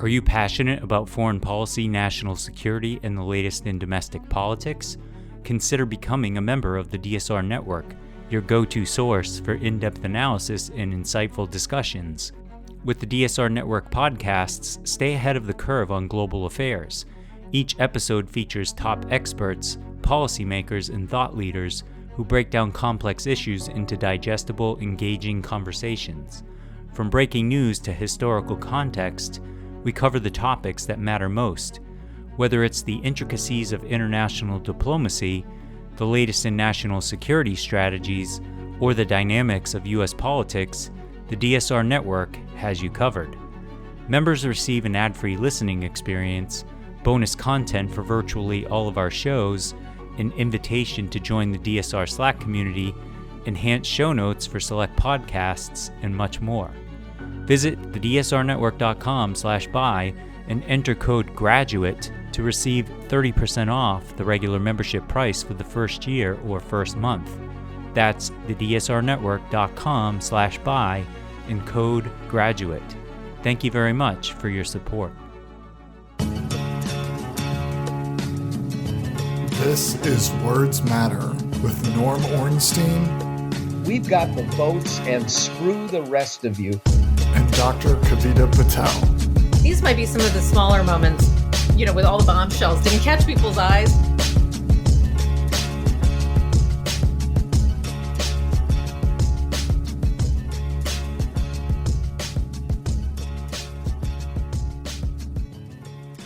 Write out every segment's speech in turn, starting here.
Are you passionate about foreign policy, national security, and the latest in domestic politics? Consider becoming a member of the DSR Network, your go-to source for in-depth analysis and insightful discussions. With the DSR Network podcasts, stay ahead of the curve on global affairs. Each episode features top experts, policymakers, and thought leaders who break down complex issues into digestible, engaging conversations. From breaking news to historical context, we cover the topics that matter most. Whether it's the intricacies of international diplomacy, the latest in national security strategies, or the dynamics of U.S. politics, the DSR Network has you covered. Members receive an ad-free listening experience, bonus content for virtually all of our shows, an invitation to join the DSR Slack community, enhanced show notes for select podcasts, and much more. Visit thedsrnetwork.com/buy and enter code GRADUATE to receive 30% off the regular membership price for the first year or first month. That's thedsrnetwork.com/buy and code GRADUATE. Thank you very much for your support. This is Words Matter with Norm Ornstein. We've got the votes and screw the rest of you. And Dr. Kavita Patel. These might be some of the smaller moments, with all the bombshells. Didn't catch people's eyes.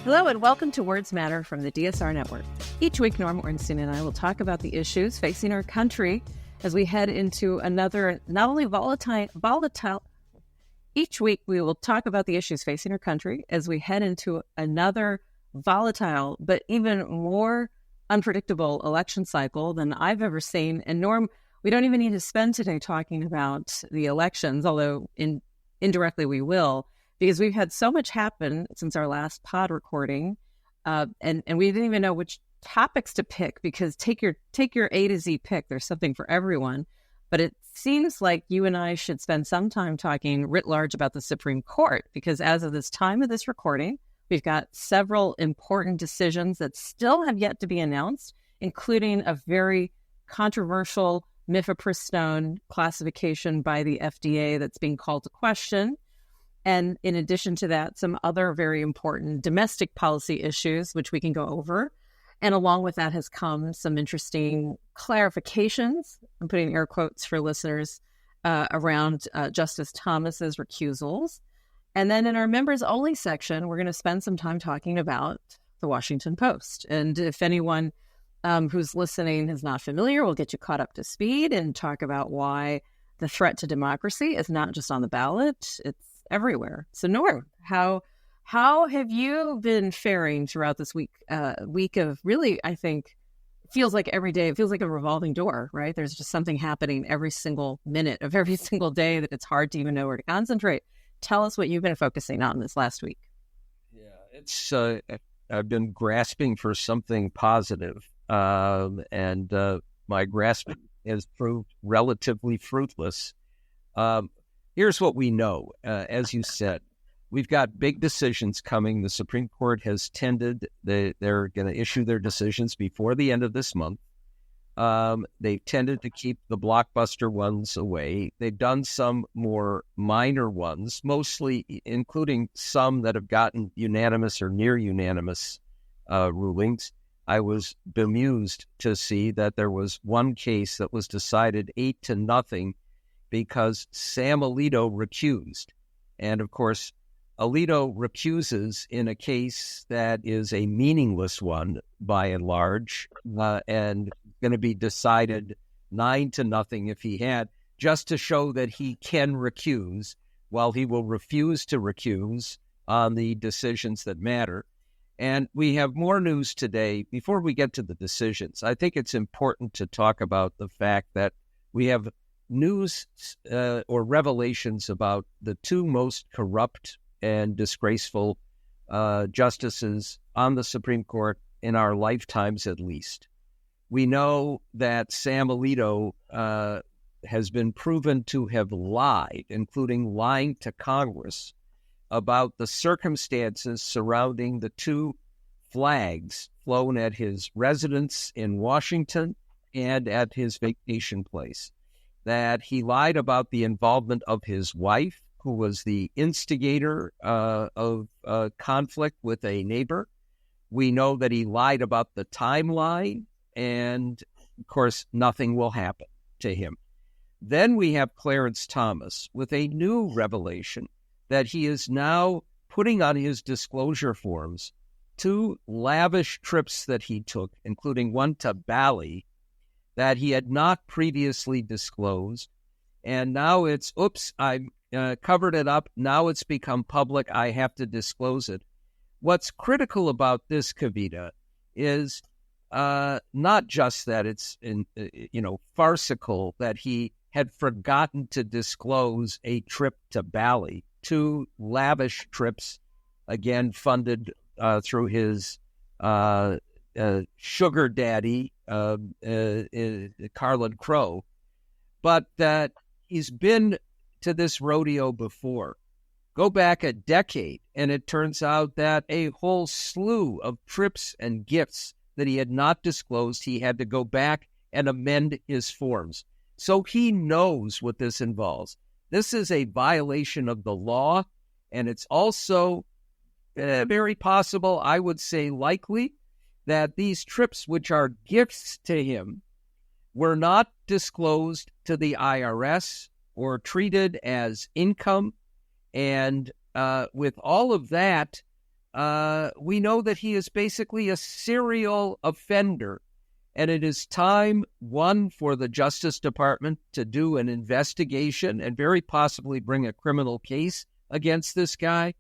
Hello and welcome to Words Matter from the DSR Network. Each week, Norm Ornstein and I will talk about the issues facing our country as we head into another, not only volatile. Each week, we will talk about the issues facing our country as we head into another volatile, but even more unpredictable election cycle than I've ever seen. And Norm, we don't even need to spend today talking about the elections, although indirectly we will, because we've had so much happen since our last pod recording, and we didn't even know which topics to pick, because take your A to Z pick. There's something for everyone. But it seems like you and I should spend some time talking writ large about the Supreme Court, because as of this time of this recording, we've got several important decisions that still have yet to be announced, including a very controversial mifepristone classification by the FDA that's being called to question. And in addition to that, some other very important domestic policy issues, which we can go over. And along with that has come some interesting clarifications, I'm putting air quotes for listeners, around Justice Thomas's recusals. And then in our members only section, we're going to spend some time talking about the Washington Post. And if anyone who's listening is not familiar, we'll get you caught up to speed and talk about why the threat to democracy is not just on the ballot, it's everywhere. So Norm, how have you been faring throughout this week of really, I think, feels like every day, it feels like a revolving door, right? There's just something happening every single minute of every single day that it's hard to even know where to concentrate. Tell us what you've been focusing on this last week. Yeah, it's I've been grasping for something positive, and my grasping has proved relatively fruitless. Here's what we know. As you said, we've got big decisions coming. The Supreme Court has tended, they're going to issue their decisions before the end of this month. They've tended to keep the blockbuster ones away. They've done some more minor ones, mostly including some that have gotten unanimous or near unanimous rulings. I was bemused to see that there was one case that was decided 8-0 because Sam Alito recused. And of course, Alito recuses in a case that is a meaningless one by and large, and going to be decided 9-0 if he had, just to show that he can recuse, while he will refuse to recuse on the decisions that matter. And we have more news today. Before we get to the decisions, I think it's important to talk about the fact that we have news or revelations about the two most corrupt and disgraceful justices on the Supreme Court in our lifetimes, at least. We know that Sam Alito has been proven to have lied, including lying to Congress about the circumstances surrounding the two flags flown at his residence in Washington and at his vacation place. That he lied about the involvement of his wife, who was the instigator of conflict with a neighbor. We know that he lied about the timeline, and of course, nothing will happen to him. Then we have Clarence Thomas with a new revelation that he is now putting on his disclosure forms 2 lavish trips that he took, including one to Bali, that he had not previously disclosed. And now it's, oops, I covered it up. Now it's become public. I have to disclose it. What's critical about this, Kavita, is not just that it's farcical that he had forgotten to disclose a trip to Bali, 2 lavish trips, again funded through his sugar daddy, Carlin Crow, but that he's been to this rodeo before. Go back a decade, and it turns out that a whole slew of trips and gifts that he had not disclosed, he had to go back and amend his forms. So he knows what this involves. This is a violation of the law, and it's also very possible, I would say likely, that these trips, which are gifts to him, were not disclosed to the IRS or treated as income. And with all of that, we know that he is basically a serial offender. And it is time, one, for the Justice Department to do an investigation and very possibly bring a criminal case against this guy.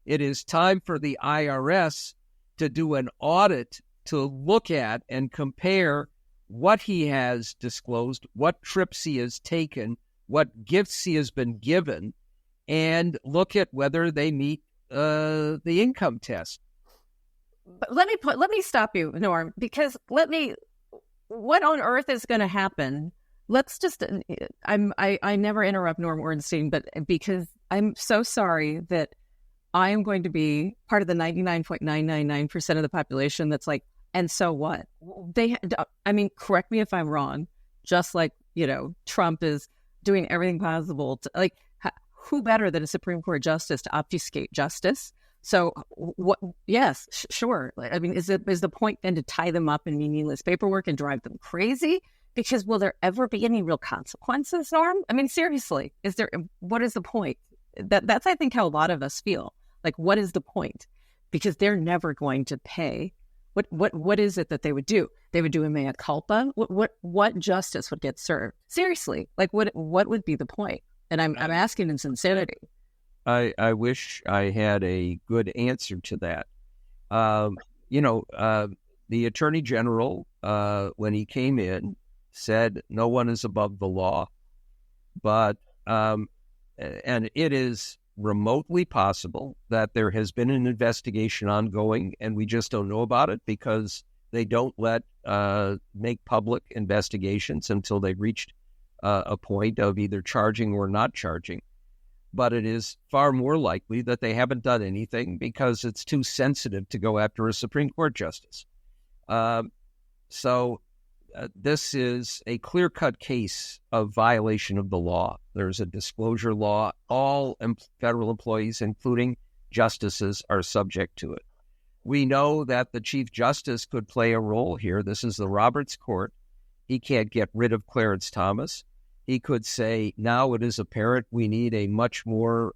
It is time for the IRS to do an audit to look at and compare what he has disclosed, what trips he has taken, what gifts he has been given, and look at whether they meet the income test. But let me stop you, Norm, because what on earth is going to happen? Let's just, I never interrupt Norm Ornstein, but because I'm so sorry that I am going to be part of the 99.999% of the population that's like, and so what? Correct me if I'm wrong, just like, Trump is doing everything possible to, like, who better than a Supreme Court justice to obfuscate justice? So what? Yes, sure. I mean, is the point then to tie them up in meaningless paperwork and drive them crazy? Because will there ever be any real consequences, Norm? I mean, seriously, what is the point? That's, I think, how a lot of us feel. Like, what is the point? Because they're never going to pay. What is it that they would do? They would do a mea culpa. What justice would get served? Seriously, like what would be the point? And I'm asking in sincerity. I wish I had a good answer to that. The Attorney General, when he came in, said no one is above the law. But, and it is remotely possible that there has been an investigation ongoing and we just don't know about it because they don't make public investigations until they've reached a point of either charging or not charging. But it is far more likely that they haven't done anything because it's too sensitive to go after a Supreme Court justice. So this is a clear-cut case of violation of the law. There's a disclosure law. All federal employees, including justices, are subject to it. We know that the Chief Justice could play a role here. This is the Roberts Court. He can't get rid of Clarence Thomas. He could say, now it is apparent we need a much more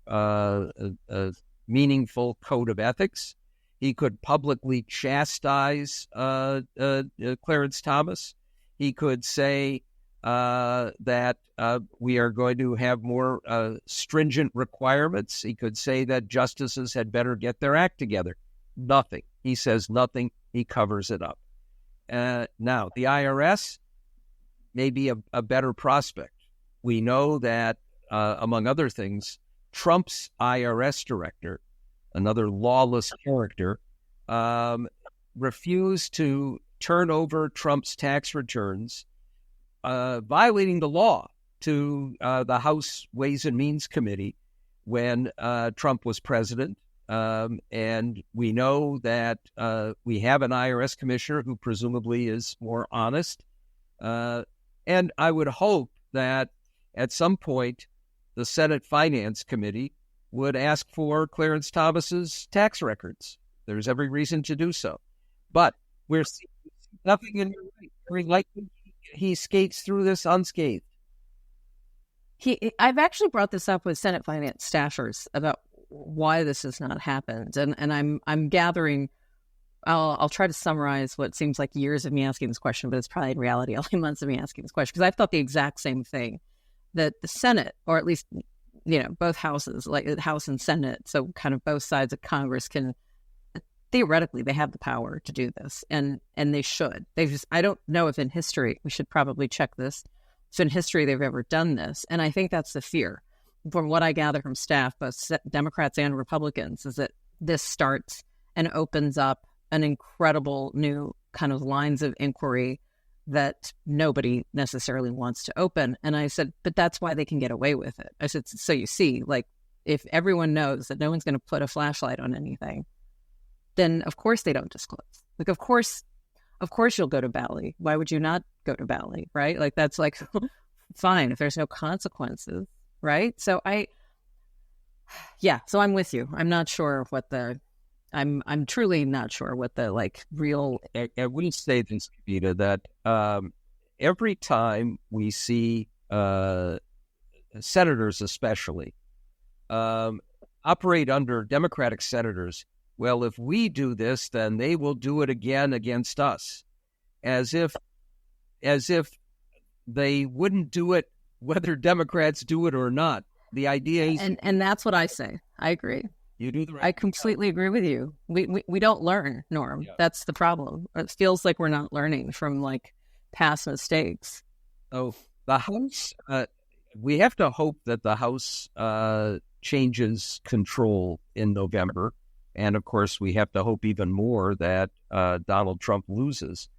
meaningful code of ethics. He could publicly chastise Clarence Thomas. He could say that we are going to have more stringent requirements. He could say that justices had better get their act together. Nothing. He says nothing. He covers it up. Now, the IRS may be a better prospect. We know that, among other things, Trump's IRS director, another lawless character, refused to turn over Trump's tax returns, violating the law, to the House Ways and Means Committee, when Trump was president. And we know that we have an IRS commissioner who presumably is more honest. And I would hope that at some point the Senate Finance Committee would ask for Clarence Thomas's tax records. There's every reason to do so. But we're seeing nothing in very likely he skates through this unscathed. I've actually brought this up with Senate Finance staffers about why this has not happened, and I'm gathering. I'll try to summarize what seems like years of me asking this question, but it's probably in reality only months of me asking this question, because I've thought the exact same thing, that the Senate, or at least both houses, like the House and Senate, so kind of both sides of Congress, can theoretically they have the power to do this, and they should. I don't know if in history, we should probably check this, if in history they've ever done this, and I think that's the fear. From what I gather from staff, both Democrats and Republicans, is that this starts and opens up an incredible new kind of lines of inquiry that nobody necessarily wants to open. And I said, but that's why they can get away with it. I said, so you see, like, if everyone knows that no one's going to put a flashlight on anything, then of course they don't disclose. Like, of course you'll go to Bally. Why would you not go to Bally, right? Like, that's like, fine, if there's no consequences, right? So so I'm with you. I'm not sure what I'm truly not sure what the real. I wouldn't say this, Kavita, that every time we see senators, especially, operate under Democratic senators, well, if we do this, then they will do it again against us, as if they wouldn't do it whether Democrats do it or not. The idea is, and that's what I say. I agree. You do the right I completely agree with you. We don't learn, Norm. Yeah. That's the problem. It feels like we're not learning from past mistakes. Oh, the House. We have to hope that the House changes control in November, and of course, we have to hope even more that Donald Trump loses,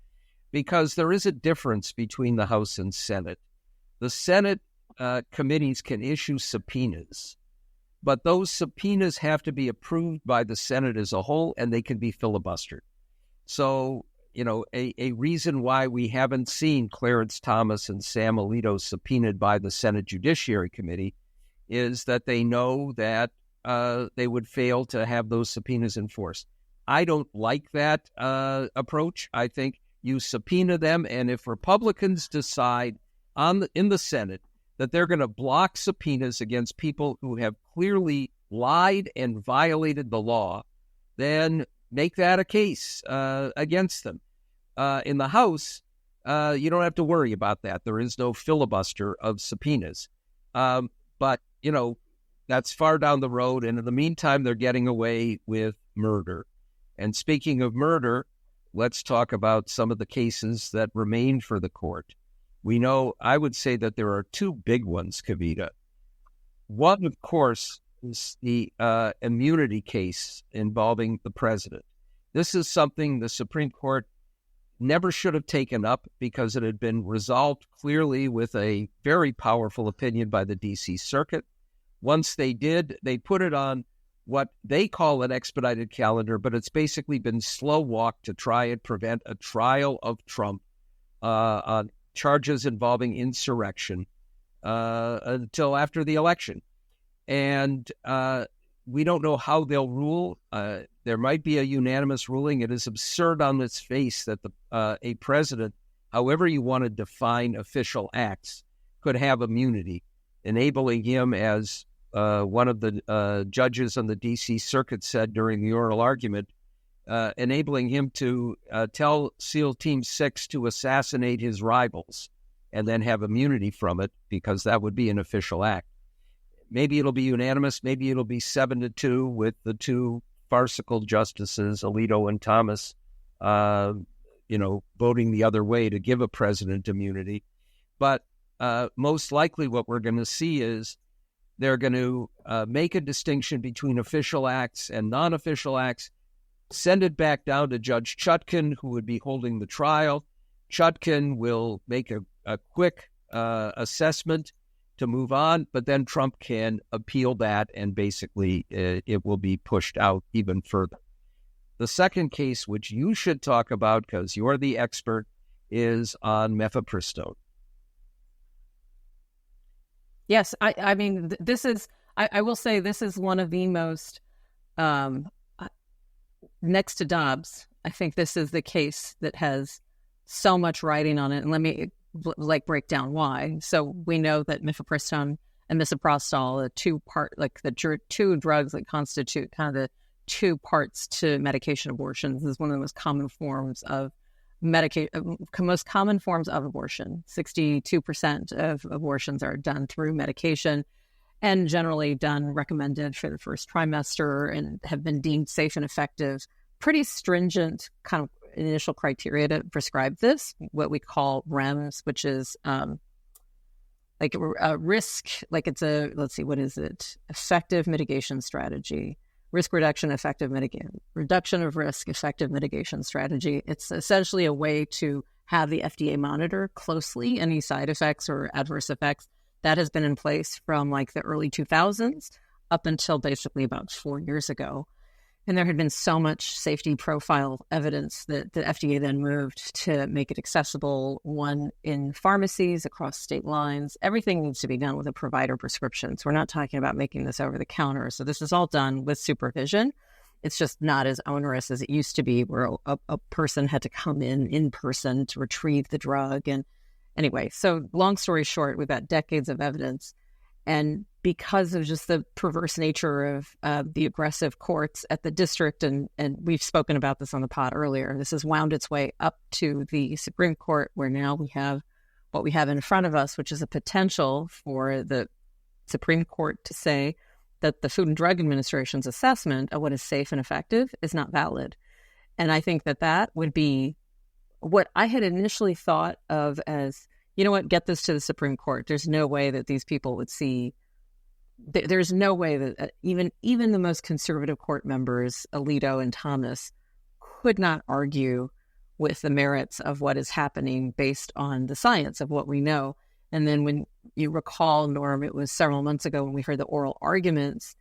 because there is a difference between the House and Senate. The Senate committees can issue subpoenas, but those subpoenas have to be approved by the Senate as a whole, and they can be filibustered. So, a reason why we haven't seen Clarence Thomas and Sam Alito subpoenaed by the Senate Judiciary Committee is that they know that they would fail to have those subpoenas enforced. I don't like that approach. I think you subpoena them, and if Republicans decide in the Senate that they're going to block subpoenas against people who have clearly lied and violated the law, then make that a case against them. In the House, you don't have to worry about that. There is no filibuster of subpoenas. But, that's far down the road. And in the meantime, they're getting away with murder. And speaking of murder, let's talk about some of the cases that remain for the court. We know, I would say that there are two big ones, Kavita. One, of course, is the immunity case involving the president. This is something the Supreme Court never should have taken up because it had been resolved clearly with a very powerful opinion by the D.C. Circuit. Once they did, they put it on what they call an expedited calendar, but it's basically been slow walked to try and prevent a trial of Trump on charges involving insurrection until after the election. And we don't know how they'll rule. There might be a unanimous ruling. It is absurd on its face that a president, however you want to define official acts, could have immunity, enabling him, as one of the judges on the D.C. Circuit said during the oral argument, enabling him to tell SEAL Team 6 to assassinate his rivals and then have immunity from it, because that would be an official act. Maybe it'll be unanimous. Maybe it'll be 7-2 with the two farcical justices, Alito and Thomas, voting the other way to give a president immunity. But most likely what we're going to see is they're going to make a distinction between official acts and non-official acts, send it back down to Judge Chutkan, who would be holding the trial. Chutkan will make a quick assessment to move on, but then Trump can appeal that and basically it will be pushed out even further. The second case, which you should talk about because you're the expert, is on mifepristone. Yes, I mean, this is, I will say this is one of the most, next to Dobbs, I think this is the case that has so much writing on it. And let me break down why. So we know that mifepristone and misoprostol, the two drugs that constitute kind of the two parts to medication abortions, is one of the most common forms of most common forms of abortion. 62% of abortions are done through medication and generally recommended for the first trimester and have been deemed safe and effective. Pretty stringent kind of initial criteria to prescribe this, what we call REMS, which is like a risk, like it's a, let's see, what is it? Effective mitigation strategy. Risk reduction, effective mitigation, reduction of risk, effective mitigation strategy. It's essentially a way to have the FDA monitor closely any side effects or adverse effects. That has been in place from like the early 2000s up until basically about 4 years ago. And there had been so much safety profile evidence that the FDA then moved to make it accessible, one in pharmacies across state lines. Everything needs to be done with a provider prescription. So we're not talking about making this over the counter. So this is all done with supervision. It's just not as onerous as it used to be, where a person had to come in person to retrieve the drug. And anyway, so long story short, we've got decades of evidence. And because of just the perverse nature of the aggressive courts at the district, and we've spoken about this on the pod earlier, this has wound its way up to the Supreme Court, where now we have what we have in front of us, which is a potential for the Supreme Court to say that the Food and Drug Administration's assessment of what is safe and effective is not valid. And I think that would be what I had initially thought of as, you know what, get this to the Supreme Court. There's no way that these people would see, there's no way that even the most conservative court members, Alito and Thomas, could not argue with the merits of what is happening based on the science of what we know. And then when you recall, Norm, it was several months ago when we heard the oral arguments,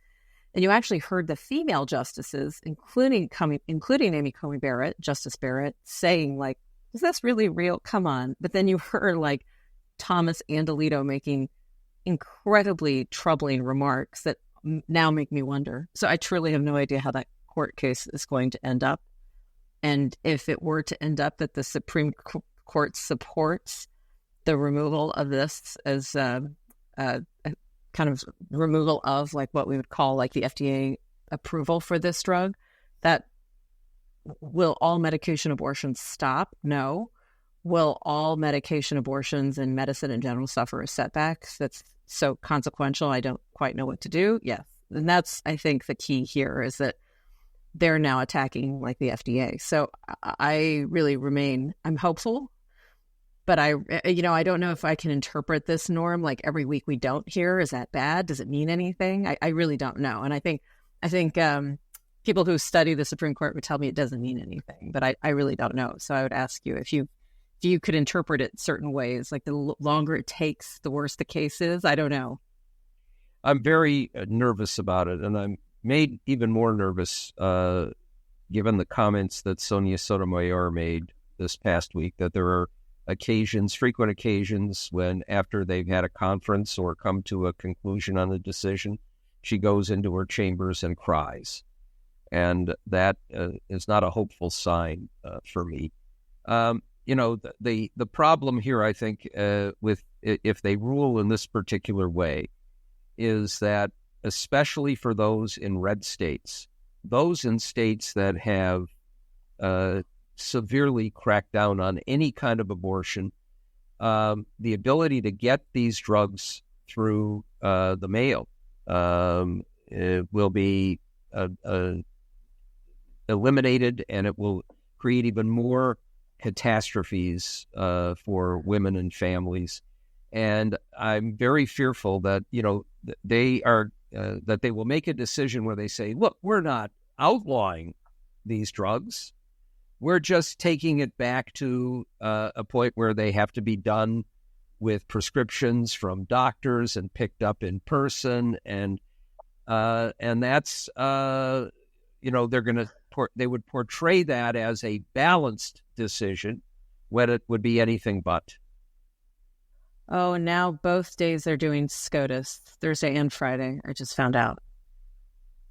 and you actually heard the female justices, including Amy Coney Barrett, Justice Barrett, saying like, is this really real? Come on. But then you heard like Thomas and Alito making incredibly troubling remarks that now make me wonder. So I truly have no idea how that court case is going to end up. And if it were to end up that the Supreme Court supports the removal of this as a kind of removal of like what we would call like the FDA approval for this drug, that will all medication abortions stop? No. Will all medication abortions and medicine in general suffer a setback that's so consequential I don't quite know what to do? Yes. And that's, I think, the key here is that they're now attacking like the FDA. So I really I'm hopeful, but I don't know if I can interpret this, Norm, like every week we don't hear. Is that bad? Does it mean anything? I really don't know. And I think people who study the Supreme Court would tell me it doesn't mean anything, but I really don't know. So I would ask you if you could interpret it certain ways, like the longer it takes, the worse the case is. I don't know. I'm very nervous about it, and I'm made even more nervous given the comments that Sonia Sotomayor made this past week, that there are frequent occasions when after they've had a conference or come to a conclusion on a decision, she goes into her chambers and cries. And that is not a hopeful sign for me. The problem here, I think, with if they rule in this particular way, is that especially for those in red states, those in states that have severely cracked down on any kind of abortion, the ability to get these drugs through the mail will be eliminated, and it will create even more catastrophes for women and families. And I'm very fearful that they will make a decision where they say, look, we're not outlawing these drugs. We're just taking it back to a point where they have to be done with prescriptions from doctors and picked up in person, and that's they would portray that as a balanced decision when it would be anything but. Oh, and now both days they're doing SCOTUS, Thursday and Friday. I just found out.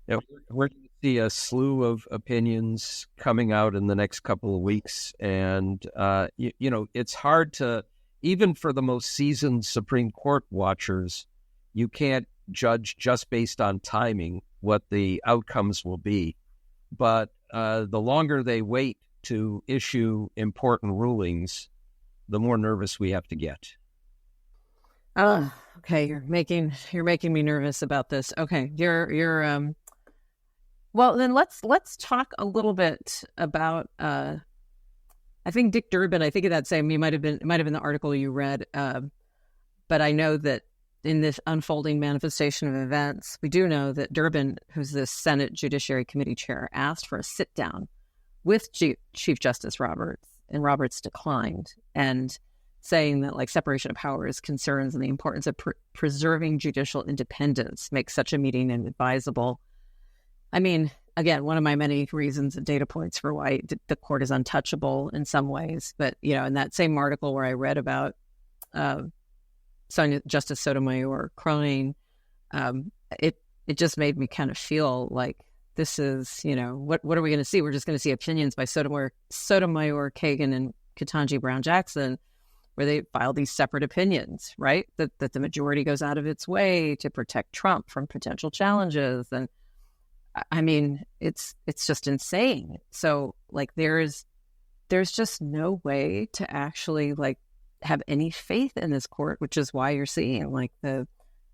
Yeah, we're going to see a slew of opinions coming out in the next couple of weeks. And, it's hard to, even for the most seasoned Supreme Court watchers, you can't judge just based on timing what the outcomes will be. But the longer they wait to issue important rulings, the more nervous we have to get. Okay, you're making me nervous about this. Okay, you're well, then let's talk a little bit about I think Dick Durbin. I think of that same. It might have been the article you read, but I know that in this unfolding manifestation of events, we do know that Durbin, who's the Senate Judiciary Committee chair, asked for a sit down with Chief Justice Roberts, and Roberts declined, and saying that like separation of powers concerns and the importance of preserving judicial independence makes such a meeting inadvisable. I mean, again, one of my many reasons and data points for why the court is untouchable in some ways. But, in that same article where I read about Justice Sotomayor crying, it just made me kind of feel like this is, what are we going to see? We're just going to see opinions by Sotomayor, Kagan, and Ketanji Brown Jackson, where they filed these separate opinions, right? That the majority goes out of its way to protect Trump from potential challenges. And I mean, it's just insane. So like there's just no way to actually like have any faith in this court, which is why you're seeing like the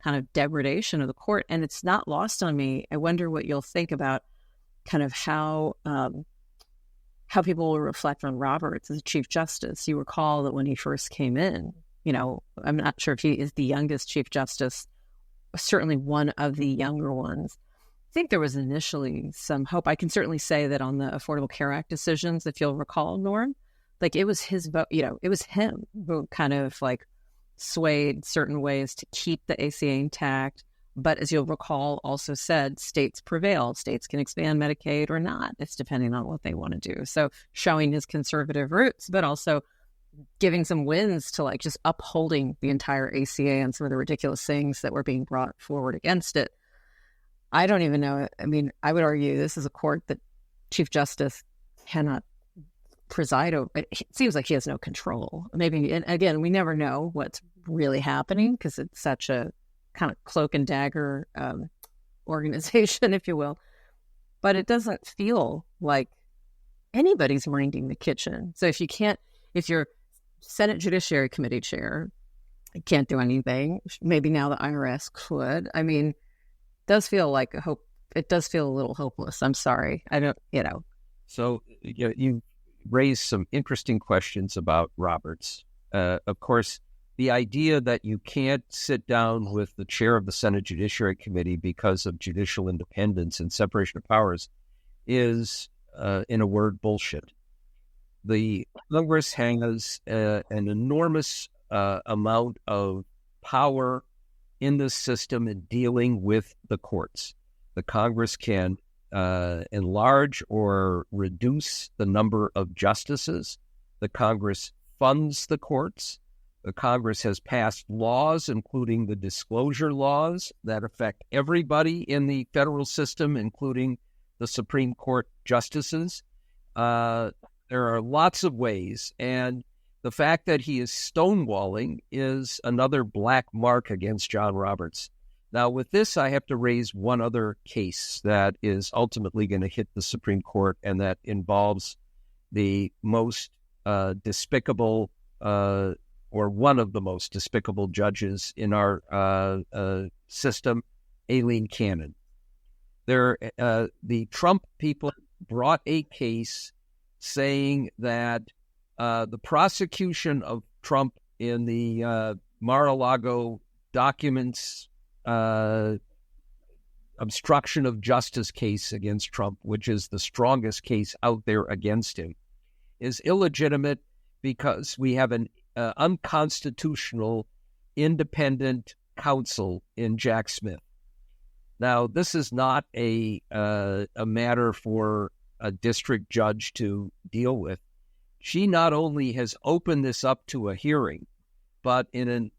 kind of degradation of the court. And it's not lost on me. I wonder what you'll think about kind of how people will reflect on Roberts as Chief Justice. You recall that when he first came in, I'm not sure if he is the youngest Chief Justice, certainly one of the younger ones. I think there was initially some hope. I can certainly say that on the Affordable Care Act decisions, if you'll recall, Norm, like it was his vote, it was him who kind of like swayed certain ways to keep the ACA intact. But as you'll recall, also said states prevail. States can expand Medicaid or not. It's depending on what they want to do. So showing his conservative roots, but also giving some wins to like just upholding the entire ACA and some of the ridiculous things that were being brought forward against it. I don't even know. I mean, I would argue this is a court that Chief Justice cannot preside over. It seems like he has no control. Maybe, and again, we never know what's really happening because it's such a kind of cloak and dagger organization, if you will. But it doesn't feel like anybody's minding the kitchen. So if you're Senate Judiciary Committee chair, you can't do anything. Maybe now the IRS could. I mean, does feel like a hope. It does feel a little hopeless. I'm sorry. I don't, So you raised some interesting questions about Roberts. Of course, the idea that you can't sit down with the chair of the Senate Judiciary Committee because of judicial independence and separation of powers is, in a word, bullshit. The Congress has an enormous amount of power in this system in dealing with the courts. The Congress can enlarge or reduce the number of justices. The Congress funds the courts. The Congress has passed laws, including the disclosure laws that affect everybody in the federal system, including the Supreme Court justices. There are lots of ways, and the fact that he is stonewalling is another black mark against John Roberts. Now, with this, I have to raise one other case that is ultimately going to hit the Supreme Court, and that involves the most despicable or one of the most despicable judges in our system, Aileen Cannon. The Trump people brought a case saying that the prosecution of Trump in the Mar-a-Lago documents obstruction of justice case against Trump, which is the strongest case out there against him, is illegitimate because we have an unconstitutional independent counsel in Jack Smith. Now, this is not a matter for a district judge to deal with. She not only has opened this up to a hearing, but in a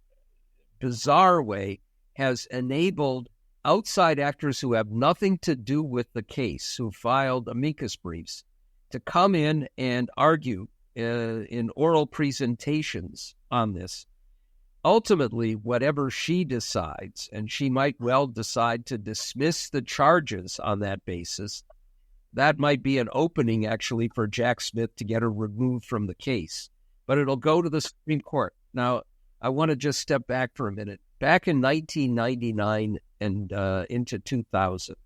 bizarre way has enabled outside actors who have nothing to do with the case, who filed amicus briefs, to come in and argue in oral presentations on this. Ultimately, whatever she decides, and she might well decide to dismiss the charges on that basis, that might be an opening, actually, for Jack Smith to get her removed from the case. But it'll go to the Supreme Court. Now, I want to just step back for a minute. Back in 1999 and into 2000,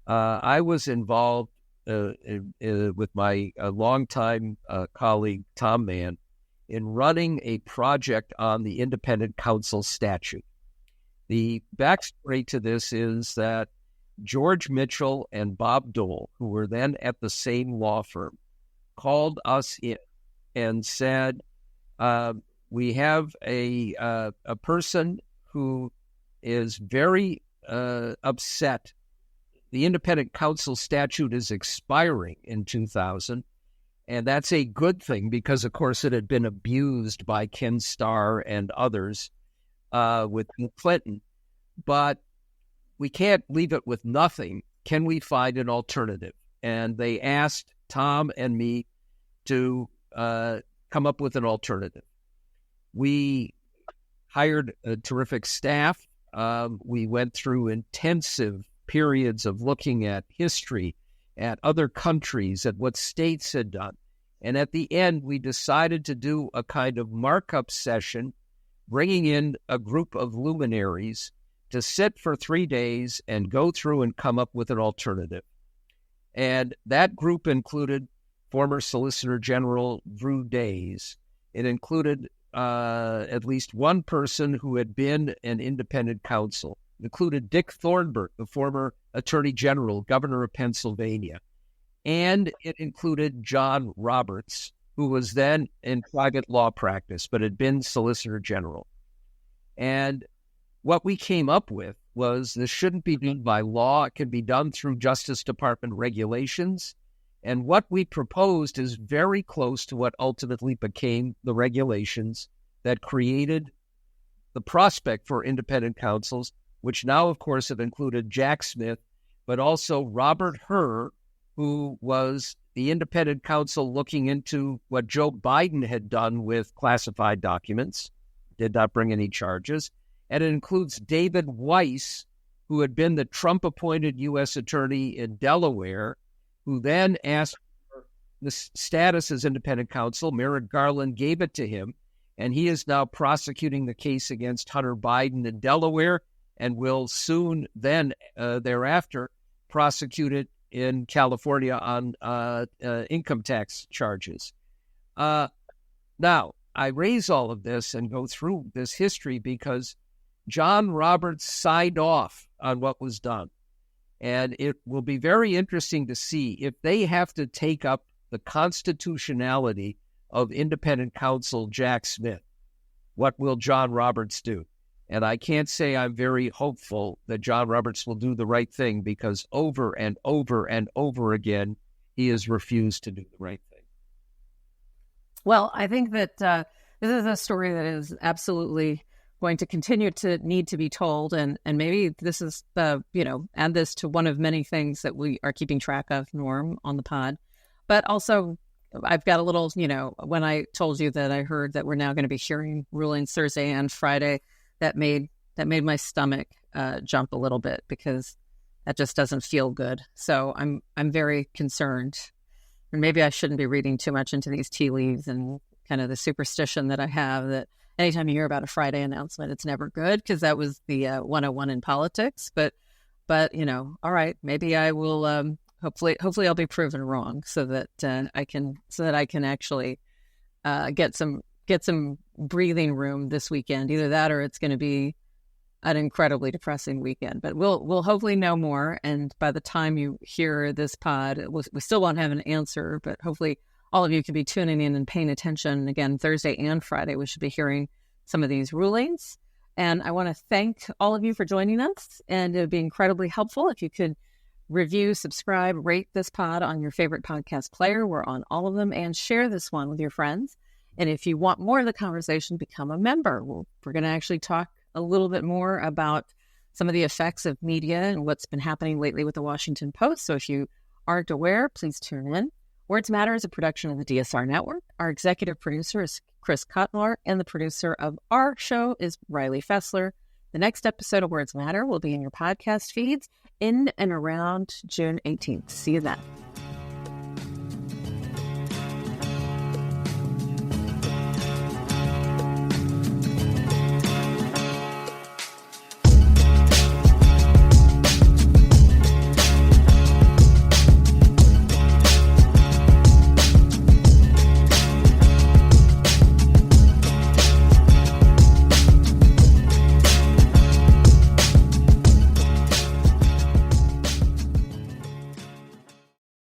I was involved with my longtime colleague, Tom Mann, in running a project on the independent counsel statute. The backstory to this is that George Mitchell and Bob Dole, who were then at the same law firm, called us in and said, we have a person who is very upset. The independent counsel statute is expiring in 2000, and that's a good thing because, of course, it had been abused by Ken Starr and others with Clinton. But we can't leave it with nothing. Can we find an alternative? And they asked Tom and me to come up with an alternative. We hired a terrific staff. We went through intensive periods of looking at history, at other countries, at what states had done. And at the end, we decided to do a kind of markup session, bringing in a group of luminaries to sit for 3 days and go through and come up with an alternative. And that group included former Solicitor General Drew Days. It included at least one person who had been an independent counsel. It included Dick Thornburg, the former Attorney General, Governor of Pennsylvania. And it included John Roberts, who was then in private law practice, but had been Solicitor General. And what we came up with was this shouldn't be done by law. It can be done through Justice Department regulations. And what we proposed is very close to what ultimately became the regulations that created the prospect for independent counsels, which now, of course, have included Jack Smith, but also Robert Hur, who was the independent counsel looking into what Joe Biden had done with classified documents, did not bring any charges. And it includes David Weiss, who had been the Trump-appointed U.S. attorney in Delaware, who then asked for the status as independent counsel. Merrick Garland gave it to him, and he is now prosecuting the case against Hunter Biden in Delaware and will soon then, thereafter, prosecute it in California on income tax charges. Now, I raise all of this and go through this history because John Roberts signed off on what was done. And it will be very interesting to see if they have to take up the constitutionality of independent counsel Jack Smith. What will John Roberts do? And I can't say I'm very hopeful that John Roberts will do the right thing because over and over and over again, he has refused to do the right thing. Well, I think that this is a story that is absolutely going to continue to need to be told. And maybe this is add this to one of many things that we are keeping track of, Norm, on the pod. But also, I've got a little, when I told you that I heard that we're now going to be hearing rulings Thursday and Friday, that made my stomach jump a little bit because that just doesn't feel good. So I'm very concerned. And maybe I shouldn't be reading too much into these tea leaves and kind of the superstition that I have that anytime you hear about a Friday announcement, it's never good because that was the 101 in politics. But all right, maybe I will. Hopefully I'll be proven wrong so that I can actually get some breathing room this weekend. Either that or it's going to be an incredibly depressing weekend. But we'll hopefully know more. And by the time you hear this pod, we still won't have an answer. But hopefully all of you could be tuning in and paying attention. Again, Thursday and Friday, we should be hearing some of these rulings. And I want to thank all of you for joining us. And it would be incredibly helpful if you could review, subscribe, rate this pod on your favorite podcast player. We're on all of them. And share this one with your friends. And if you want more of the conversation, become a member. We're going to actually talk a little bit more about some of the effects of media and what's been happening lately with the Washington Post. So if you aren't aware, please tune in. Words Matter is a production of the DSR Network. Our executive producer is Chris Cutler, and the producer of our show is Riley Fessler. The next episode of Words Matter will be in your podcast feeds in and around June 18th. See you then.